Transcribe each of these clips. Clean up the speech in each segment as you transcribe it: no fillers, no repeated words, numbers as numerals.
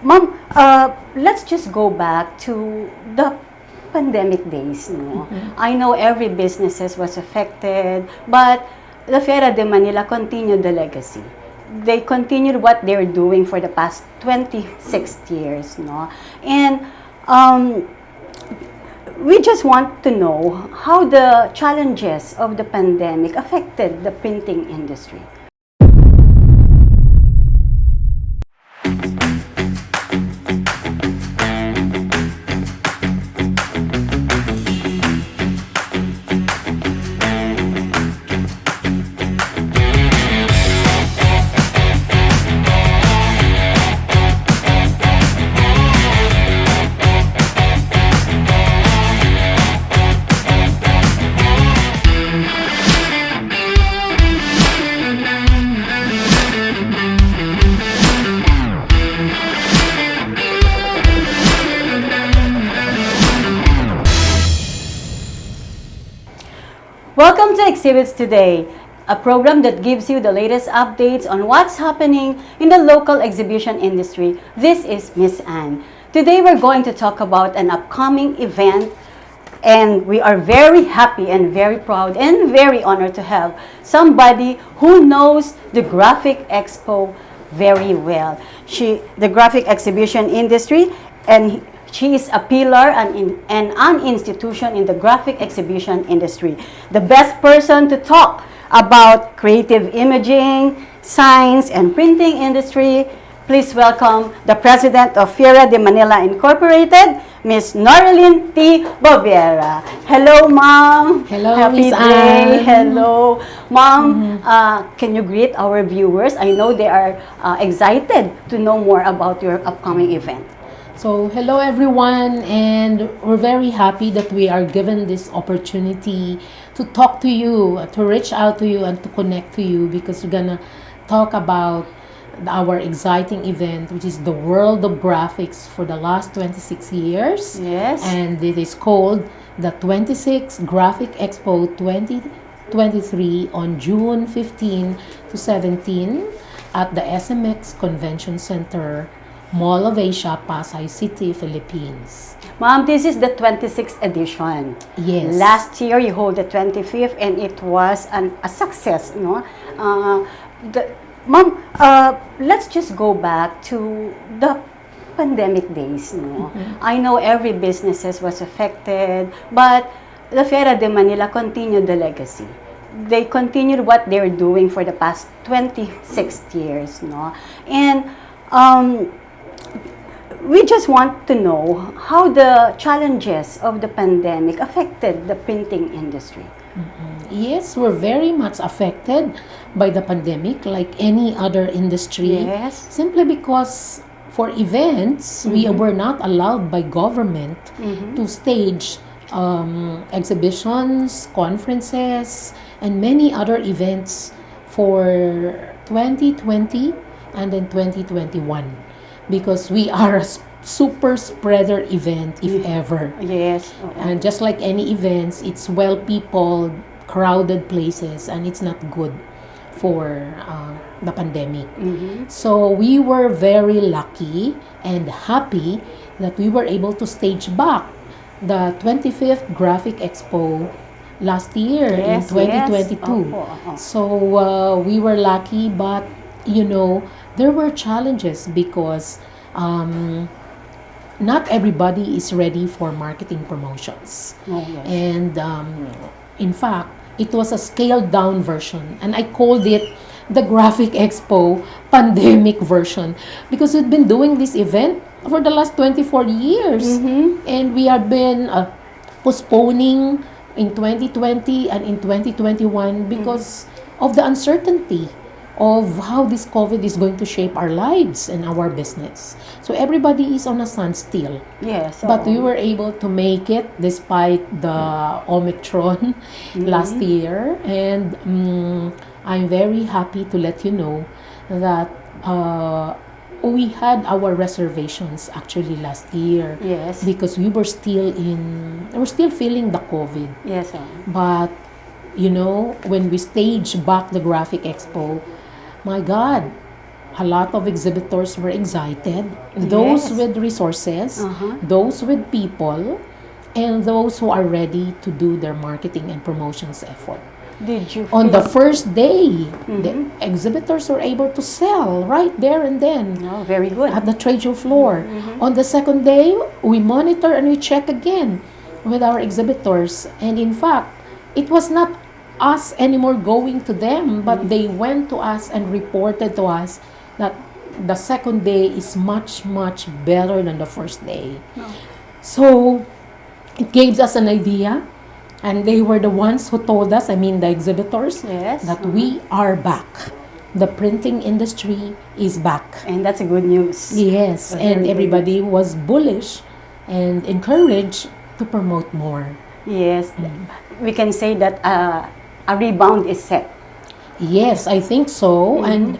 Ma'am, let's just go back to the pandemic days. No? I know every businesses was affected, but the Fiera de Manila continued the legacy. They continued what they're doing for the past 26 years. No? And we just want to know how the challenges of the pandemic affected the printing industry. Welcome to Exhibits Today, a program that gives you the latest updates on what's happening in the local exhibition industry. This is Miss Anne. Today we're going to talk about an upcoming event, and we are very happy and very proud and very honored to have somebody who knows the Graphic Expo very well. The graphic exhibition industry, and she is a pillar and an institution in the graphic exhibition industry. The best person to talk about creative imaging, science, and printing industry. Please welcome the president of Fiera de Manila Incorporated, Ms. Norelyn Babiera. Hello, ma'am. Hello, Happy Ms. day. Anne. Hello, ma'am. Can you greet our viewers? I know they are excited to know more about your upcoming event. So, hello everyone, and we're very happy that we are given this opportunity to talk to you, to reach out to you, and to connect to you, because we're gonna talk about our exciting event, which is the World of Graphics for the last 26 years. Yes. And it is called the 26th Graphic Expo 2023 on June 15 to 17 at the SMX Convention Center Mall of Asia, Pasay City, Philippines. Ma'am, this is the 26th edition. Yes. Last year, you hold the 25th, and it was a success, no? Ma'am, let's just go back to the pandemic days, no? I know every businesses was affected, but the Fiera de Manila continued the legacy. They continued what they're doing for the past 26 years, no? And we just want to know how the challenges of the pandemic affected the printing industry. Yes, we're very much affected by the pandemic like any other industry. Yes. Simply because for events, we were not allowed by government to stage exhibitions, conferences, and many other events for 2020 and then 2021. Because we are a super spreader event, if ever. Yes. And just like any events, it's well-peopled, crowded places, and it's not good for the pandemic. So we were very lucky and happy that we were able to stage back the 25th Graphic Expo last year in 2022. Yes. So we were lucky, but you know, there were challenges because not everybody is ready for marketing promotions. Oh, yes. And in fact, it was a scaled down version, and I called it the Graphic Expo pandemic version because we've been doing this event for the last 24 years, and we have been postponing in 2020 and in 2021 because of the uncertainty of how this COVID is going to shape our lives and our business. So everybody is on a standstill. Yes. But we were able to make it despite the Omicron last year. And I'm very happy to let you know that we had our reservations actually last year. Yes. Because we're still feeling the COVID. Yes. But, you know, when we stage back the Graphic Expo, my God, a lot of exhibitors were excited. Those Yes. with resources, Uh-huh. those with people, and those who are ready to do their marketing and promotions effort. Did you On the feel- first day, the exhibitors were able to sell right there and then Oh, very good. at the trade show floor. On the second day, we monitor and we check again with our exhibitors. And in fact, it was not us anymore going to them, but they went to us and reported to us that the second day is much, much better than the first day. So it gave us an idea, and they were the ones who told us, I mean the exhibitors, Yes. that we are back. The printing industry is back. And that's a good news. Yes, That's and very everybody was bullish and encouraged to promote more. Yes. We can say that a rebound is set. Yes, I think so. And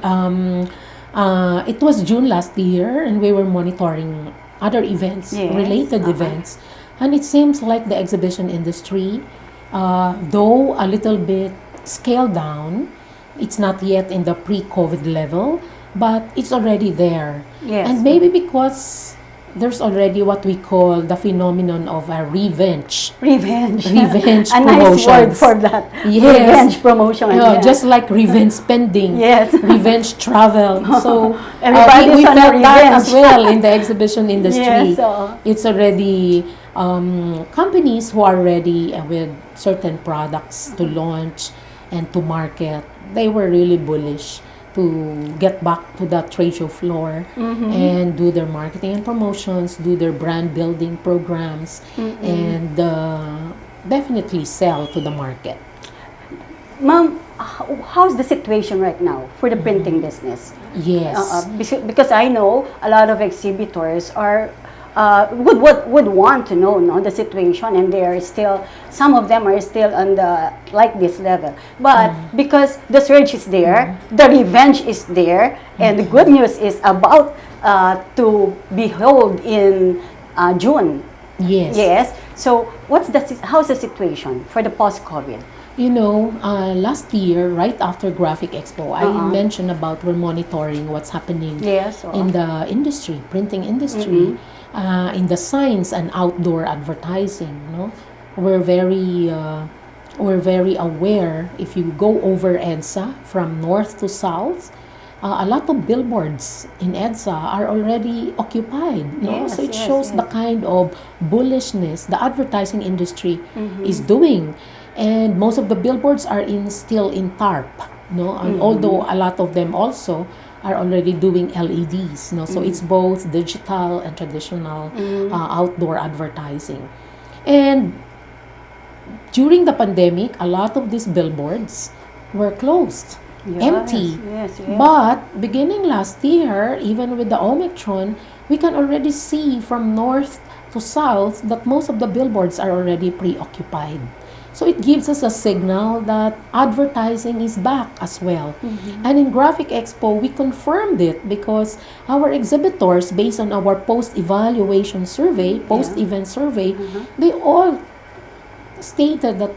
it was June last year, and we were monitoring other events, Yes, related events. And it seems like the exhibition industry, though a little bit scaled down, it's not yet in the pre-COVID level, but it's already there. Yes. And maybe because there's already what we call the phenomenon of a revenge. Revenge. Revenge A nice word promotions. for that. Yes. Revenge promotion. Yeah. Just like revenge spending, Yes. revenge travel. So Everybody's we on a felt that revenge. as well in the exhibition industry. Yes, It's already companies who are ready with certain products to launch and to market. They were really bullish to get back to the trade show floor and do their marketing and promotions, do their brand building programs, and definitely sell to the market. Ma'am, how's the situation right now for the printing business? Yes. Because I know a lot of exhibitors are would want to know, no, the situation, and they are still, some of them are still on the like this level. But because the surge is there, the revenge is there, and the good news is about to behold in June. Yes. Yes. So how's the situation for the post-COVID? You know, last year, right after Graphic Expo, I mentioned about we're monitoring what's happening Yes. in the industry, printing industry, in the science and outdoor advertising. No, we're very aware. If you go over EDSA from north to south, a lot of billboards in EDSA are already occupied. No? Yes, So it yes, shows the yes. kind of bullishness the advertising industry is doing. And most of the billboards are still in tarp. No? And although a lot of them also are already doing LEDs. No? So it's both digital and traditional outdoor advertising. And during the pandemic, a lot of these billboards were closed, empty. Yes. But beginning last year, even with the Omicron, we can already see from north to south that most of the billboards are already preoccupied. So it gives us a signal that advertising is back as well. And in Graphic Expo, we confirmed it because our exhibitors, based on our post-evaluation survey, post-event survey, they all stated that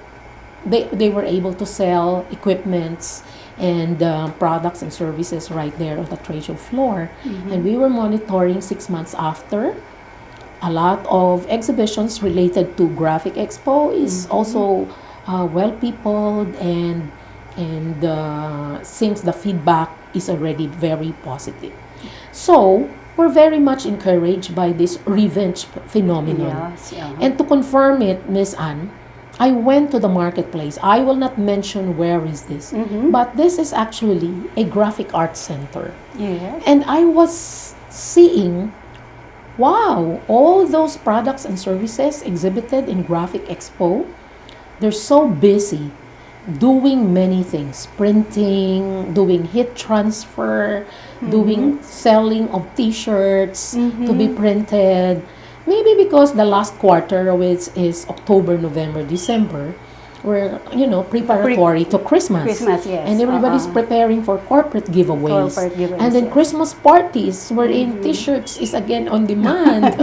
they were able to sell equipments and products and services right there on the trade show floor. And we were monitoring 6 months after. A lot of exhibitions related to Graphic Expo is also well peopled, and seems the feedback is already very positive. So we're very much encouraged by this revenge phenomenon. Yes. And to confirm it, Miss Anne, I went to the marketplace. I will not mention where is this, but this is actually a graphic arts center. Yes. And I was seeing, wow, all those products and services exhibited in Graphic Expo, they're so busy doing many things, printing, doing heat transfer, doing selling of t-shirts to be printed. Maybe because the last quarter, which is October, November, December, were, preparatory to Christmas. Christmas, yes. And everybody's preparing for corporate giveaways. Corporate giveaways, And then yes. Christmas parties wherein t-shirts is again on demand.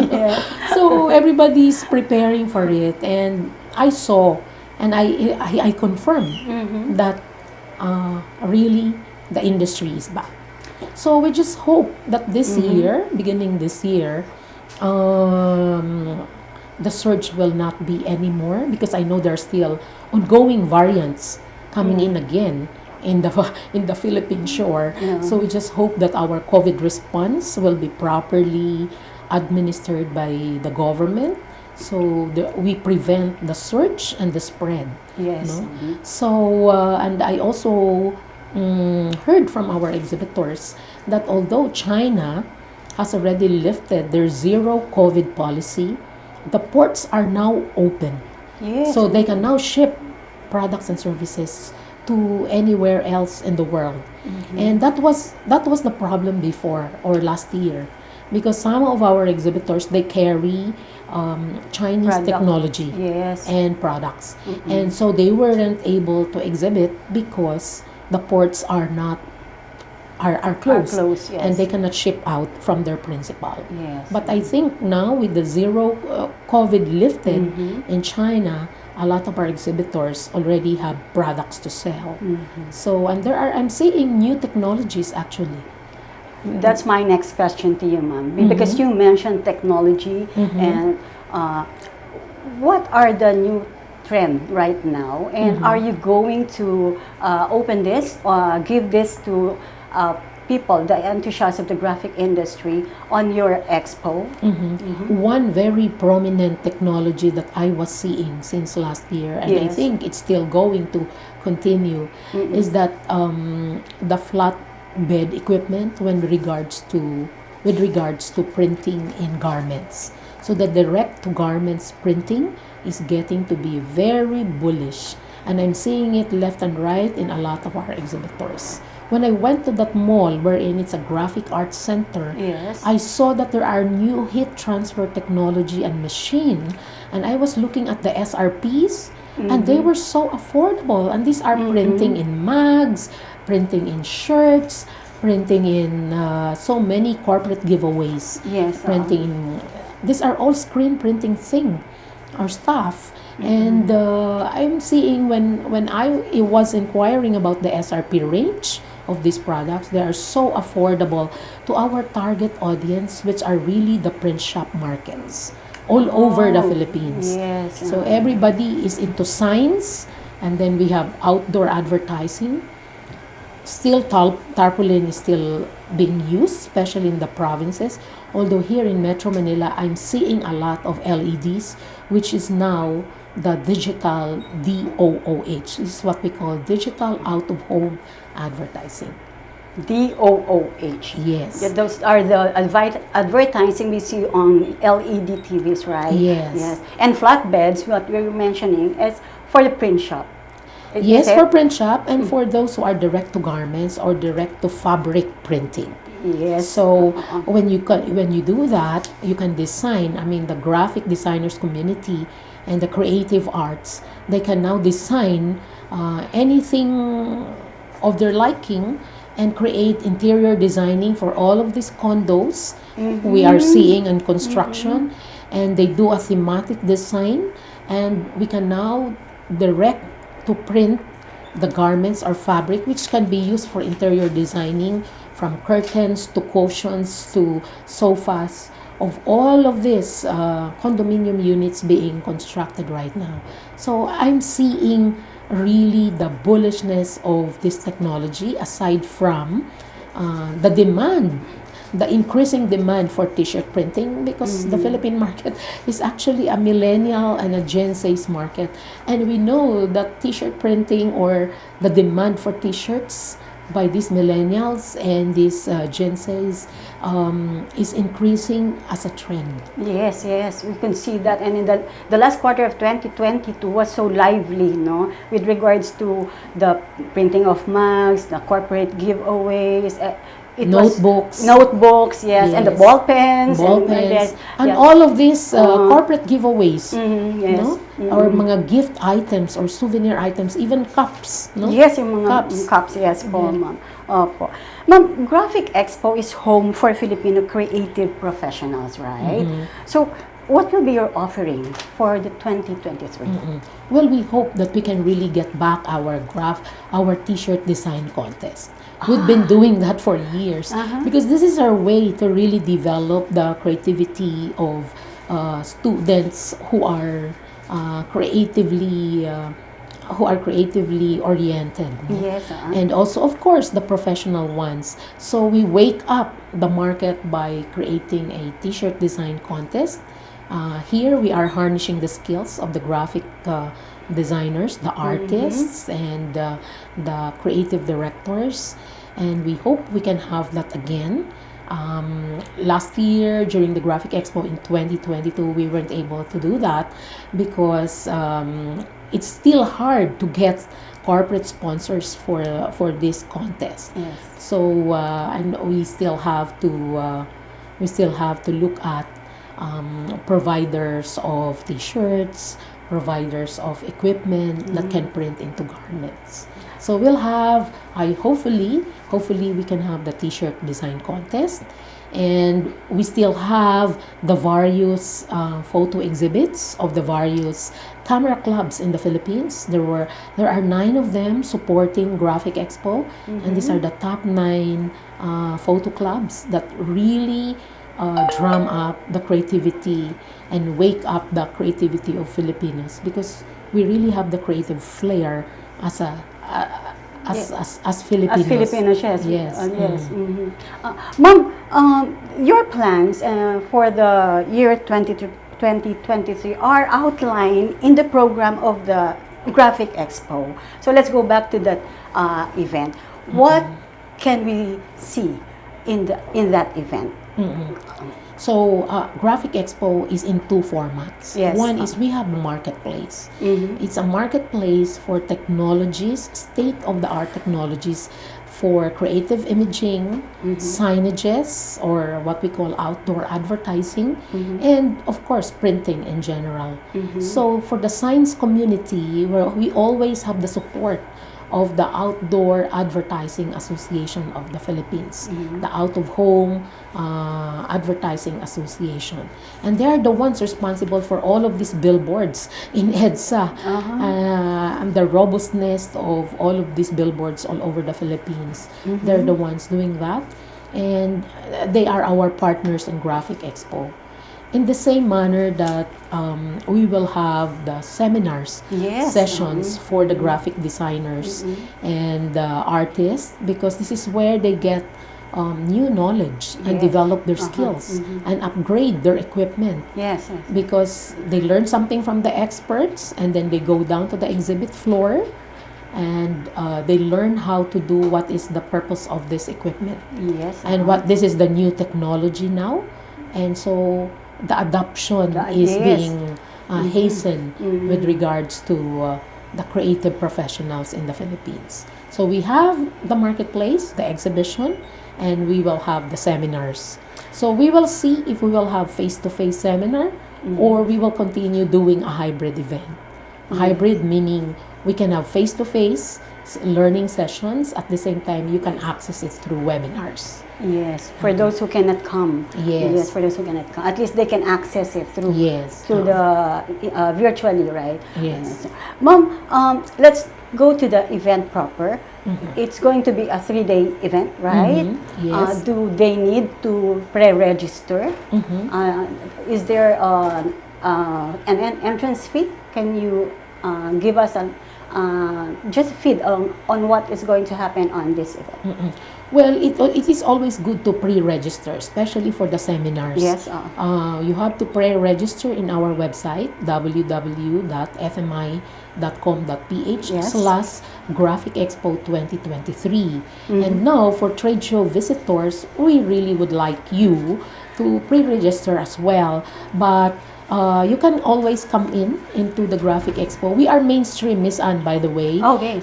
So everybody's preparing for it. And I saw and I confirmed that really the industry is back. So we just hope that this year, beginning this year, the surge will not be anymore, because I know there are still ongoing variants coming in again in the in the Philippine shore. So we just hope that our COVID response will be properly administered by the government, so we prevent the surge and the spread. Yes. No? So and I also heard from our exhibitors that although China has already lifted their zero COVID policy, the ports are now open. Yes. So they can now ship products and services to anywhere else in the world. And that was the problem before, or last year, because some of our exhibitors, they carry Chinese technology and products. And so they weren't able to exhibit because the ports are not are closed, and they cannot ship out from their principal. But I think now with the zero COVID lifted in China, a lot of our exhibitors already have products to sell. So, and I'm seeing new technologies actually. That's my next question to you, ma'am, because you mentioned technology, and what are the new trend right now, and are you going to open this or give this to people, the enthusiasts of the graphic industry, on your expo? One very prominent technology that I was seeing since last year, and I think it's still going to continue, is that the flat bed equipment with regards to printing in garments. So the direct to garments printing is getting to be very bullish, and I'm seeing it left and right in a lot of our exhibitors. When I went to that mall wherein it's a graphic arts center, I saw that there are new heat transfer technology and machine, and I was looking at the SRPs, and they were so affordable, and these are printing in mags, printing in shirts, printing in so many corporate giveaways, printing in, these are all screen printing thing or stuff. And I'm seeing when I was inquiring about the SRP range of these products, they are so affordable to our target audience, which are really the print shop markets all over the Philippines. So everybody is into signs, and then we have outdoor advertising. Still, tarpaulin is still being used, especially in the provinces. Although here in Metro Manila, I'm seeing a lot of LEDs, which is now the digital DOOH. This is what we call digital out-of-home advertising. DOOH. Yes. Those are the advertising we see on LED TVs, right? Yes. And flatbeds, what we were mentioning, is for the print shop. Yes, for print shop, and for those who are direct to garments or direct to fabric printing. So when you do that, you can design. I mean, the graphic designers community and the creative arts, they can now design anything of their liking and create interior designing for all of these condos we are seeing in construction, and they do a thematic design, and we can now direct to print the garments or fabric, which can be used for interior designing, from curtains to cushions to sofas, of all of these condominium units being constructed right now. So I'm seeing really the bullishness of this technology, aside from the demand, the increasing demand for t-shirt printing, because the Philippine market is actually a millennial and a Gen Z's market, and we know that t-shirt printing, or the demand for t-shirts by these millennials and these Gen Z's is increasing as a trend. Yes, we can see that, and in the last quarter of 2022 was so lively, no, with regards to the printing of mugs, the corporate giveaways. Notebooks, and the ball pens, and all of these corporate giveaways, no? Or mga gift items or souvenir items, even cups, no? Yes, yung mga cups, po, ma'am. Opo. Ma'am, Graphic Expo is home for Filipino creative professionals, right? So, what will be your offering for the 2023? Well, we hope that we can really get back our T-shirt design contest. We've been doing that for years because this is our way to really develop the creativity of students who are creatively oriented. Yes. And also, of course, the professional ones. So we wake up the market by creating a T-shirt design contest. Here we are harnessing the skills of the graphic designers, the artists, and the creative directors. And we hope we can have that again. Last year, during the Graphic Expo in 2022, we weren't able to do that because it's still hard to get corporate sponsors for this contest. Yes. So and we still have to look at providers of T-shirts, providers of equipment that can print into garments. So we'll have, hopefully we can have the T-shirt design contest, and we still have the various photo exhibits of the various camera clubs in the Philippines. There are 9 of them supporting Graphic Expo, and these are the top 9 photo clubs that really drum up the creativity and wake up the creativity of Filipinos, because we really have the creative flair as Filipinos. As Filipinos, yes. Yes. Yes. Ma'am, your plans for the year 2023 are outlined in the program of the Graphic Expo. So let's go back to that event. What can we see in that event? So, Graphic Expo is in 2 formats. Yes. One is we have a marketplace. It's a marketplace for technologies, state-of-the-art technologies for creative imaging, signages, or what we call outdoor advertising, and of course, printing in general. So, for the science community, we always have the support of the Outdoor Advertising Association of the Philippines, the Out-of-Home Advertising Association. And they are the ones responsible for all of these billboards in EDSA, and the robustness of all of these billboards all over the Philippines. They're the ones doing that, and they are our partners in Graphic Expo. In the same manner that we will have the seminars, sessions for the graphic designers and artists, because this is where they get new knowledge and develop their skills and upgrade their equipment. Yes. Because they learn something from the experts, and then they go down to the exhibit floor and they learn how to do what is the purpose of this equipment. Yes. And what this is the new technology now. And so the adoption is being hastened with regards to the creative professionals in the Philippines. So we have the marketplace, the exhibition, and we will have the seminars. So we will see if we will have face-to-face seminar or we will continue doing a hybrid event. Hybrid meaning we can have face-to-face learning sessions, at the same time you can access it through webinars. Yes, for those who cannot come. Yes. For those who cannot come. At least they can access it through Through the virtually, right? Yes. Mom, let's go to the event proper. It's going to be a 3-day event, right? Yes. Do they need to pre-register? Is there an entrance fee? Can you give us just feed on what is going to happen on this event? Well, it is always good to pre-register, especially for the seminars. Yes. You have to pre-register in our website, www.fmi.com.ph/Graphic Expo 2023. And now, for trade show visitors, we really would like you to pre-register as well. But you can always come into the Graphic Expo. We are mainstream, Miss Anne, by the way. Okay.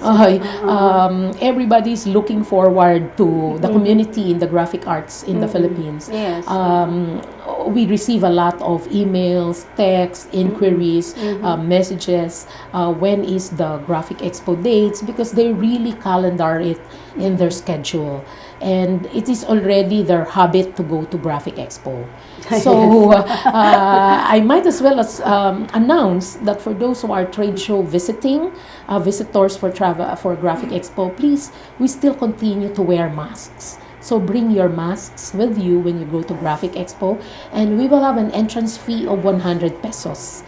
Everybody's looking forward to the community in the graphic arts in the Philippines. Yes. We receive a lot of emails, texts, inquiries, messages. When is the Graphic Expo dates? Because they really calendar it in their schedule. and it is already their habit to go to Graphic Expo. So I might as well as announce that for those who are trade show visiting, visitors for travel for Graphic Expo, please, we still continue to wear masks. So bring your masks with you when you go to Graphic Expo, and we will have an entrance fee of 100 pesos.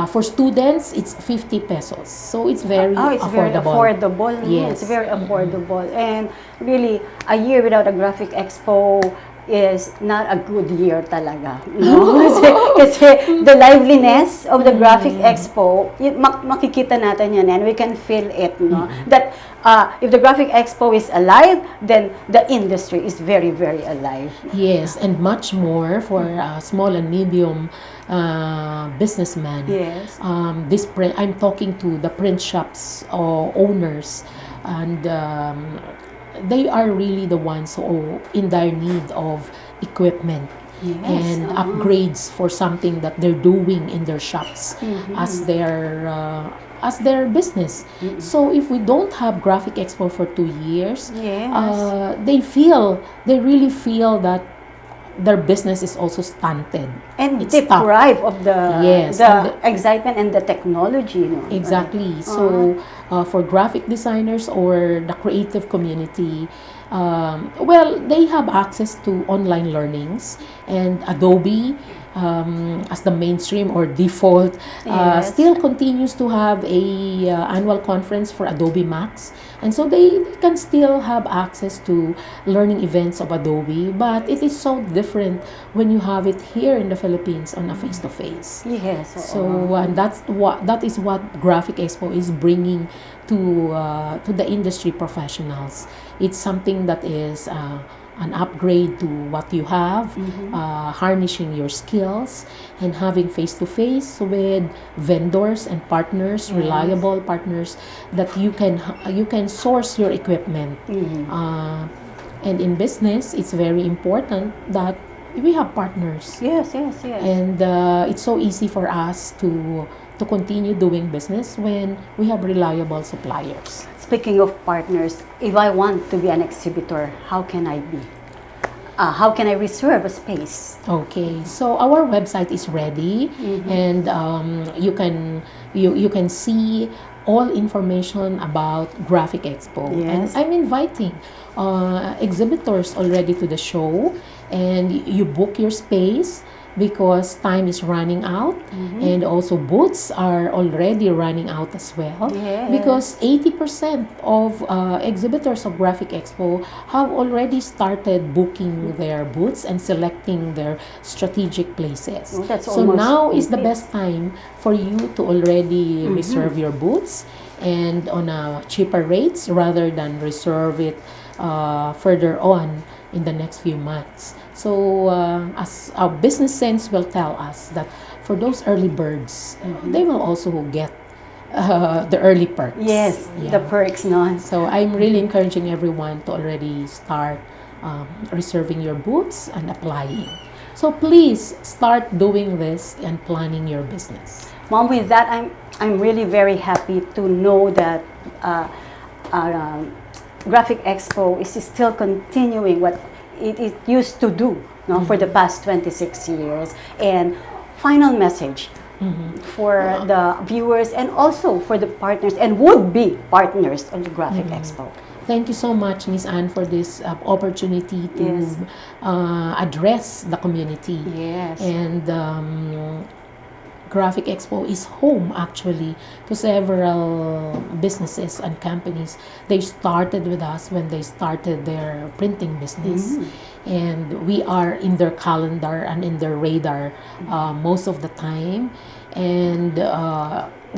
For students, it's 50 pesos. So it's very it's affordable. very affordable. Yes. It's very affordable. And really, a year without a Graphic Expo is not a good year talaga. No? kasi the liveliness of the Graphic Expo, makikita natin yan and we can feel it. No? That if the Graphic Expo is alive, then the industry is very, very alive. Yes, and much more for small and medium businessmen. Yes. I'm talking to the print shops owners, and they are really the ones who in dire need of equipment. Yes, And upgrades for something that they're doing in their shops as their business. So if we don't have Graphic Expo for 2 years, Yes. They really feel that their business is also stunted. And It's stuck. deprived of the Yes, the and excitement and the technology. No? Exactly. So, for graphic designers or the creative community, well, they have access to online learnings, and Adobe, as the mainstream or default, Yes. still continues to have a annual conference for Adobe Max, and so they can still have access to learning events of Adobe. But it is so different when you have it here in the Philippines on a face-to-face. Yes. So that is what Graphic Expo is bringing to the industry professionals. It's something that is an upgrade to what you have, harnessing your skills, and having face-to-face with vendors and partners, reliable partners that you can source your equipment. And in business, it's very important that we have partners. Yes. And it's so easy for us to continue doing business when we have reliable suppliers. Speaking of partners, if I want to be an exhibitor, how can I be? How can I reserve a space? Okay, so our website is ready, and you can see all information about Graphic Expo. Yes. And I'm inviting exhibitors already to the show, and you book your space because time is running out, and also booths are already running out as well. Yes. Because 80% of exhibitors of Graphic Expo have already started booking their booths and selecting their strategic places. Oh, that's so almost now is the complete. best time for you to already reserve your booths, and on a cheaper rates rather than reserve it further on in the next few months. So as our business sense will tell us that for those early birds, they will also get the early perks. Yes, Yeah. the perks, no? So I'm really encouraging everyone to already start reserving your booths and applying. So please start doing this and planning your business. Mom, with that, I'm really very happy to know that Graphic Expo is still continuing what it used to do, no, for the past 26 years. And final message for the viewers and also for the partners and would-be partners of the Graphic Expo. Thank you so much, Miss Anne, for this opportunity to Yes. address the community. Yes. And Graphic Expo is home actually to several businesses and companies. They started with us when they started their printing business, and we are in their calendar and in their radar most of the time. And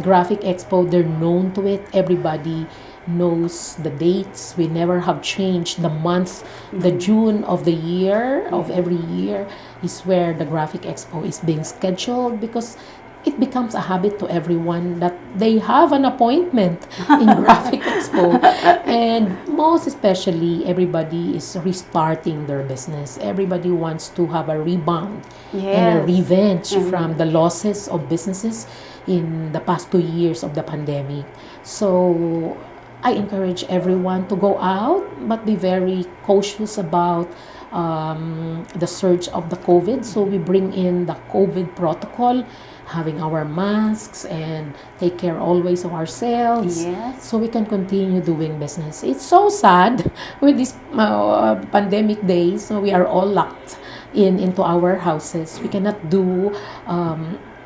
Graphic Expo, they're known to it. Everybody knows the dates. We never have changed the month. The June of the year, of every year, is where the Graphic Expo is being scheduled, because it becomes a habit to everyone that they have an appointment in Graphic Expo. And most especially, everybody is restarting their business. Everybody wants to have a rebound and a Yes. revenge from the losses of businesses in the past 2 years of the pandemic. So I encourage everyone to go out, but be very cautious about the surge of the COVID. So we bring in the COVID protocol, having our masks and take care always of ourselves. Yes. So we can continue doing business. It's so sad with these pandemic days. So we are all locked into our houses. We cannot do.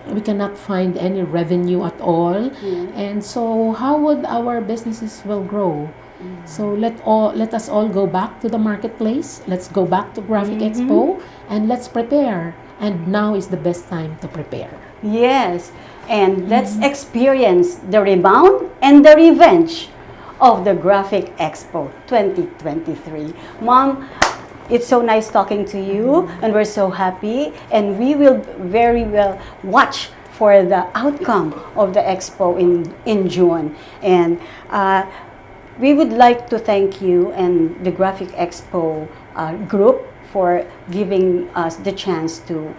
We cannot find any revenue at all, and so how would our businesses will grow? So let us all go back to the marketplace. Let's go back to Graphic Expo and let's prepare. And now is the best time to prepare. Yes, and let's experience the rebound and the revenge of the Graphic Expo 2023. Mom, it's so nice talking to you, and we're so happy, and we will very well watch for the outcome of the expo in June. And we would like to thank you and the Graphic Expo group for giving us the chance to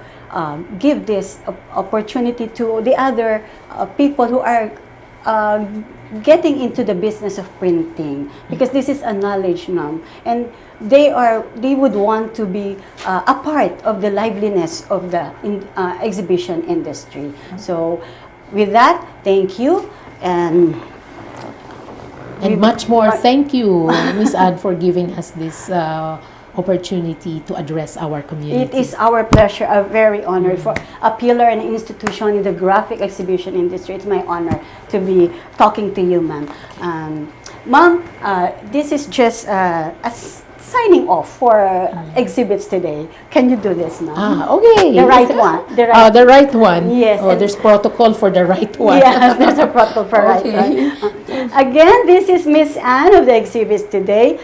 give this opportunity to the other people who are getting into the business of printing, because this is a knowledge, ma'am, and they would want to be a part of the liveliness of the exhibition industry. So with that, thank you, and much more thank you, Miss Ad, for giving us this opportunity to address our community. It is our pleasure, a very honored for a pillar and institution in the graphic exhibition industry. It's my honor to be talking to you, ma'am. Ma'am, this is just a signing off for exhibits today. Can you do this, ma'am? Okay. The right one. The right one. Yes. Oh, there's protocol for the right one. Yes, there's a protocol for right one. Again, this is Miss Anne of the exhibits today,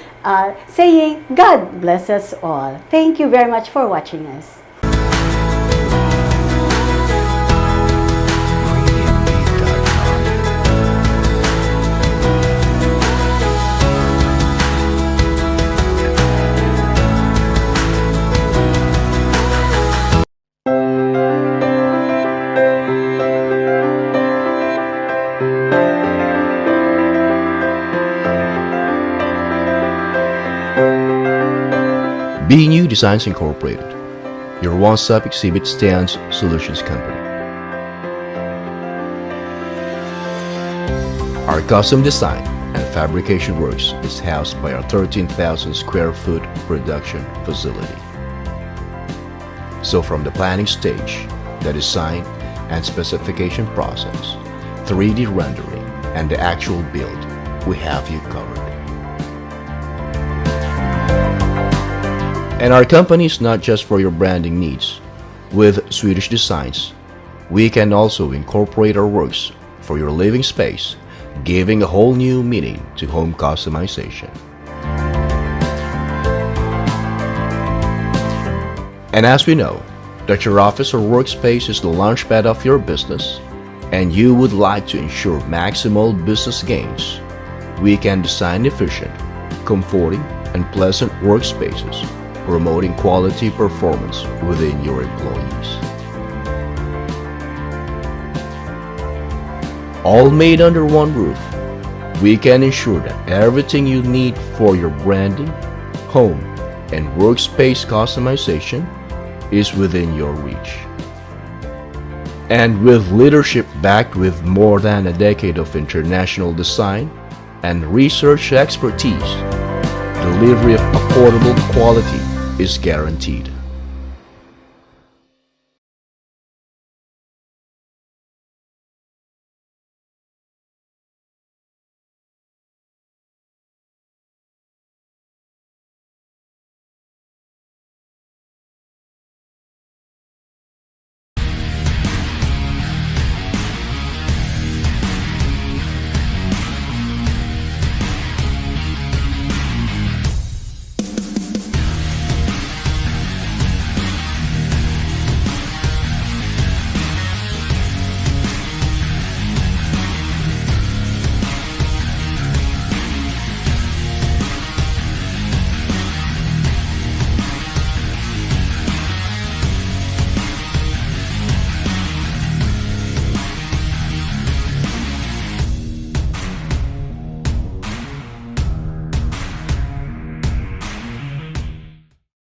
saying God bless us all. Thank you very much for watching us. BNU Designs Incorporated, your one-stop exhibit stands solutions company. Our custom design and fabrication works is housed by our 13,000 square foot production facility. So from the planning stage, the design and specification process, 3D rendering, and the actual build, we have you covered. And our company is not just for your branding needs. With Swedish Designs, we can also incorporate our works for your living space, giving a whole new meaning to home customization. And as we know that your office or workspace is the launchpad of your business, and you would like to ensure maximal business gains, we can design efficient, comforting, and pleasant workspaces, promoting quality performance within your employees. All made under one roof, we can ensure that everything you need for your branding, home, and workspace customization is within your reach. And with leadership backed with more than a decade of international design and research expertise, delivery of affordable quality is guaranteed.